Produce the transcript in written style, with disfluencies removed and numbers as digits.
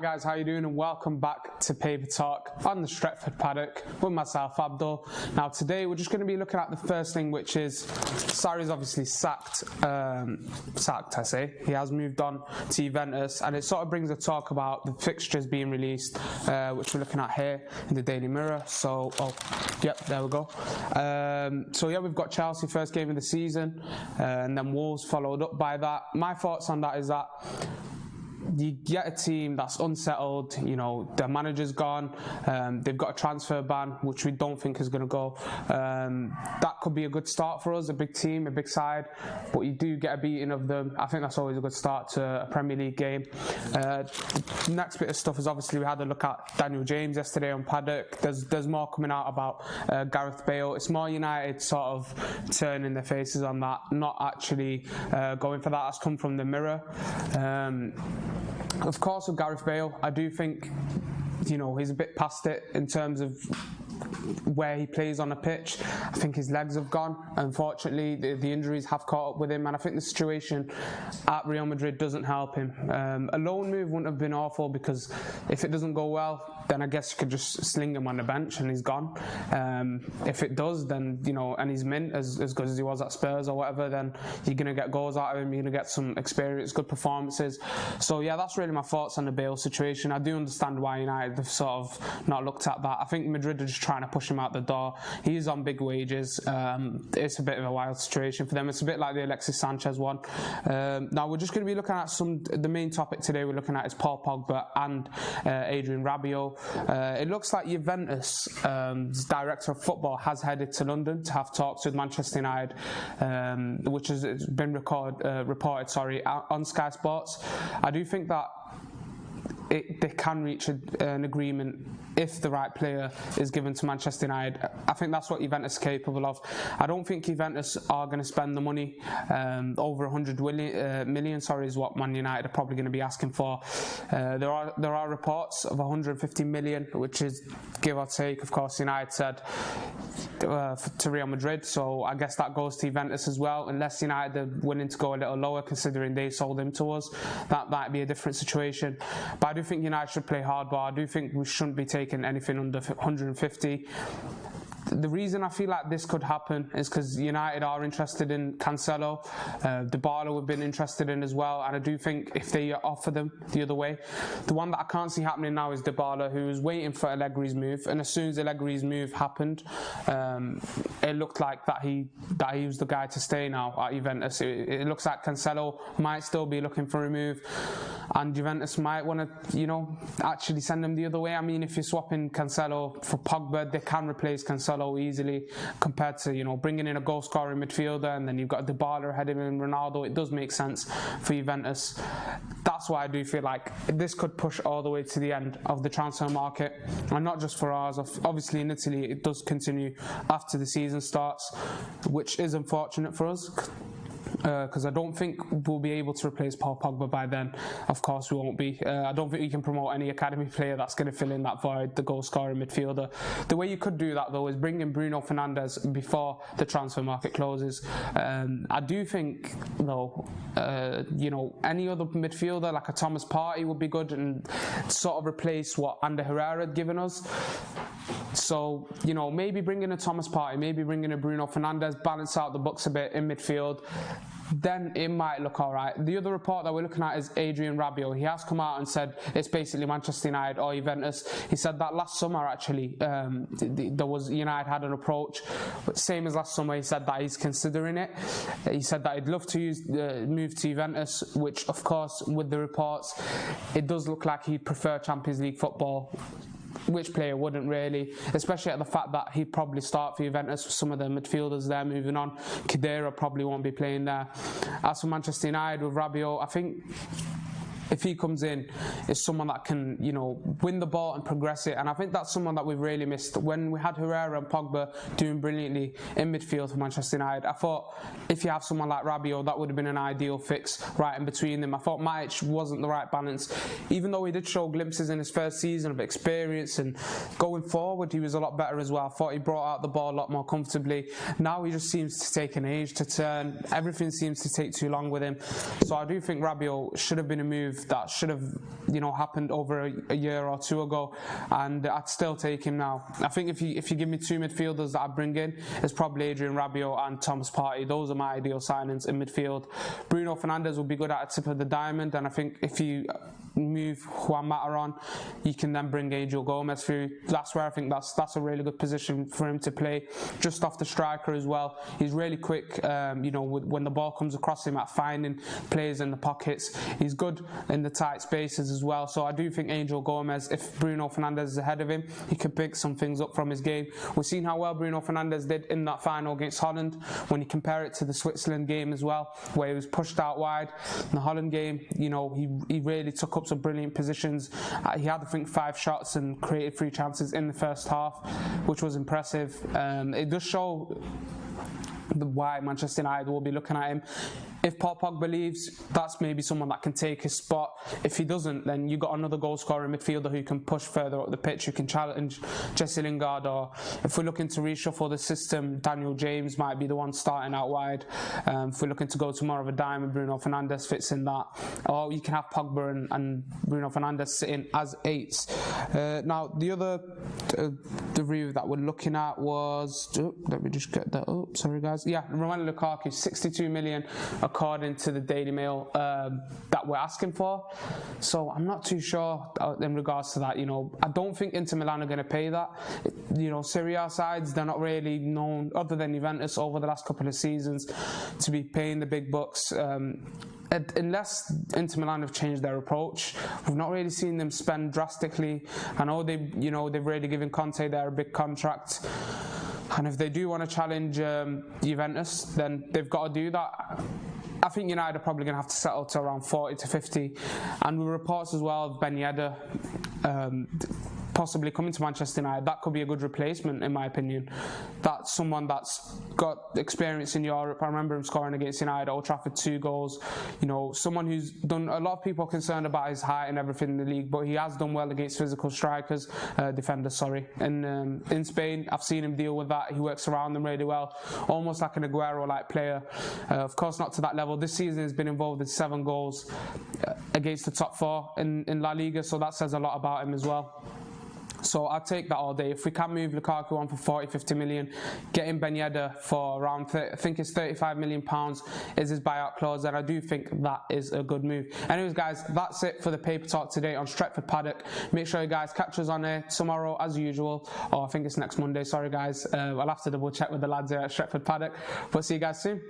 guys, how you doing? And welcome back to Paper Talk on the Stretford Paddock with myself, Abdul. Now today we're just going to be looking at the first thing, which is Sarri's obviously sacked, He has moved on to Juventus, and it sort of brings a talk about the fixtures being released, which we're looking at here in the Daily Mirror. So, there we go. We've got Chelsea first game of the season, and then Wolves followed up by that. My thoughts on that is that you get a team that's unsettled, you know, their manager's gone, they've got a transfer ban, which we don't think is going to go. That could be a good start for us, a big team, a big side, but you do get a beating of them. I think that's always a good start to a Premier League game. The next bit of stuff is obviously we had a look at Daniel James yesterday on Paddock. There's more coming out about Gareth Bale. It's more United sort of turning their faces on that, not actually going for that. That's come from the Mirror. Of course, with Gareth Bale, I do think, you know, he's a bit past it in terms of where he plays on a pitch. I think his legs have gone. Unfortunately, the injuries have caught up with him, and I think the situation at Real Madrid doesn't help him. A loan move wouldn't have been awful, because if it doesn't go well, then I guess you could just sling him on the bench and he's gone. If it does, then, you know, and he's mint as good as he was at Spurs or whatever, then you're going to get goals out of him, you're going to get some experience, good performances. So yeah, that's really my thoughts on the Bale situation. I do understand why United have sort of not looked at that. I think Madrid are just trying to push him out the door. He's on big wages. It's a bit of a wild situation for them. It's a bit like the Alexis Sanchez one. Now we're just going to be looking at the main topic today we're looking at is Paul Pogba and Adrian Rabiot. It looks like Juventus, director of football, has headed to London to have talks with Manchester United, which has been reported on Sky Sports. I do think that they can reach an agreement if the right player is given to Manchester United. I think that's what Juventus are capable of. I don't think Juventus are going to spend the money. Over 100 million is what Man United are probably going to be asking for. There are reports of 150 million, which is give or take. Of course, United said to Real Madrid, so I guess that goes to Juventus as well, unless United are willing to go a little lower, considering they sold him to us. That might be a different situation. But I do think United should play hardball. I do think we shouldn't be taking anything under 150. The reason I feel like this could happen is because United are interested in Cancelo. Dybala we've been interested in as well, and I do think if they offer them the other way, the one that I can't see happening now is Dybala, who was waiting for Allegri's move, and as soon as Allegri's move happened, it looked like that he was the guy to stay now at Juventus. It looks like Cancelo might still be looking for a move, and Juventus might want to, you know, actually send him the other way. I mean, if you're swapping Cancelo for Pogba, they can replace Cancelo easily, compared to, you know, bringing in a goal scoring midfielder and then you've got Dybala ahead of him and Ronaldo. It does make sense for Juventus. That's why I do feel like this could push all the way to the end of the transfer market, and not just for ours. Obviously in Italy it does continue after the season starts, which is unfortunate for us, because I don't think we'll be able to replace Paul Pogba by then. Of course we won't be. I don't think we can promote any academy player that's going to fill in that void, the goal scoring midfielder. The way you could do that though is bring in Bruno Fernandes before the transfer market closes. I do think though, you know, any other midfielder like a Thomas Partey would be good and sort of replace what Ander Herrera had given us. So, you know, maybe bring in a Thomas Partey, maybe bring in a Bruno Fernandes, balance out the books a bit in midfield, then it might look alright. The other report that we're looking at is Adrian Rabiot. He has come out and said it's basically Manchester United or Juventus. He said that last summer actually, United had an approach, but same as last summer, he said that he's considering it. He said that he'd love to move to Juventus, which of course with the reports, it does look like he'd prefer Champions League football. Which player wouldn't really, especially at the fact that he'd probably start for Juventus with some of the midfielders there moving on. Khedira probably won't be playing there. As for Manchester United with Rabiot, I think if he comes in, is someone that can, you know, win the ball and progress it. And I think that's someone that we've really missed. When we had Herrera and Pogba doing brilliantly in midfield for Manchester United, I thought if you have someone like Rabiot, that would have been an ideal fix right in between them. I thought Matic wasn't the right balance. Even though he did show glimpses in his first season of experience, and going forward he was a lot better as well. I thought he brought out the ball a lot more comfortably. Now he just seems to take an age to turn. Everything seems to take too long with him. So I do think Rabiot should have been a move move that should have, happened over a year or two ago, and I'd still take him now. I think if you give me two midfielders that I bring in, it's probably Adrian Rabiot and Thomas Partey. Those are my ideal signings in midfield. Bruno Fernandes will be good at the tip of the diamond, and I think if you move Juan Mata on, you can then bring Angel Gomez through. That's where I think that's a really good position for him to play, just off the striker as well. He's really quick, when the ball comes across him, at finding players in the pockets. He's good in the tight spaces as well. So I do think Angel Gomez, if Bruno Fernandes is ahead of him, he could pick some things up from his game. We've seen how well Bruno Fernandes did in that final against Holland. When you compare it to the Switzerland game as well, where he was pushed out wide. In the Holland game, he really took up some brilliant positions. He had, I think, 5 shots and created 3 chances in the first half, which was impressive. It does show why Manchester United will be looking at him. If Paul Pogba leaves, that's maybe someone that can take his spot. If he doesn't, then you've got another goal-scoring midfielder who can push further up the pitch, who can challenge Jesse Lingard, or if we're looking to reshuffle the system, Daniel James might be the one starting out wide. If we're looking to go to more of a diamond, Bruno Fernandes fits in that. Or you can have Pogba and Bruno Fernandes sitting as 8s. Now, the other the review that we're looking at was... let me just get that up. Sorry, guys. Yeah, Romelu Lukaku, 62 million according to the Daily Mail, that we're asking for. So I'm not too sure in regards to that. I don't think Inter Milan are going to pay that. Serie A sides, they're not really known, other than Juventus over the last couple of seasons, to be paying the big bucks. Unless Inter Milan have changed their approach, we've not really seen them spend drastically. I know they've really given Conte there a big contract. And if they do want to challenge Juventus, then they've got to do that. I think United are probably going to have to settle to around 40 to 50. And with reports as well of Ben Yedder possibly coming to Manchester United, that could be a good replacement, in my opinion. That's someone that's got experience in Europe. I remember him scoring against United, Old Trafford, 2 goals. Someone who's done... A lot of people are concerned about his height and everything in the league, but he has done well against physical defenders. And in Spain, I've seen him deal with that. He works around them really well, almost like an Aguero-like player. Of course, not to that level. This season has been involved in 7 goals against the top 4 in La Liga, so that says a lot about him as well. So I'll take that all day. If we can move Lukaku on for 40, 50 million, getting Ben Yedder for around, I think it's £35 million is his buyout clause, and I do think that is a good move. Anyways, guys, that's it for the paper talk today on Stretford Paddock. Make sure you guys catch us on air tomorrow as usual, or I think it's next Monday. Sorry, guys. I'll have to double check with the lads here at Stretford Paddock. But see you guys soon.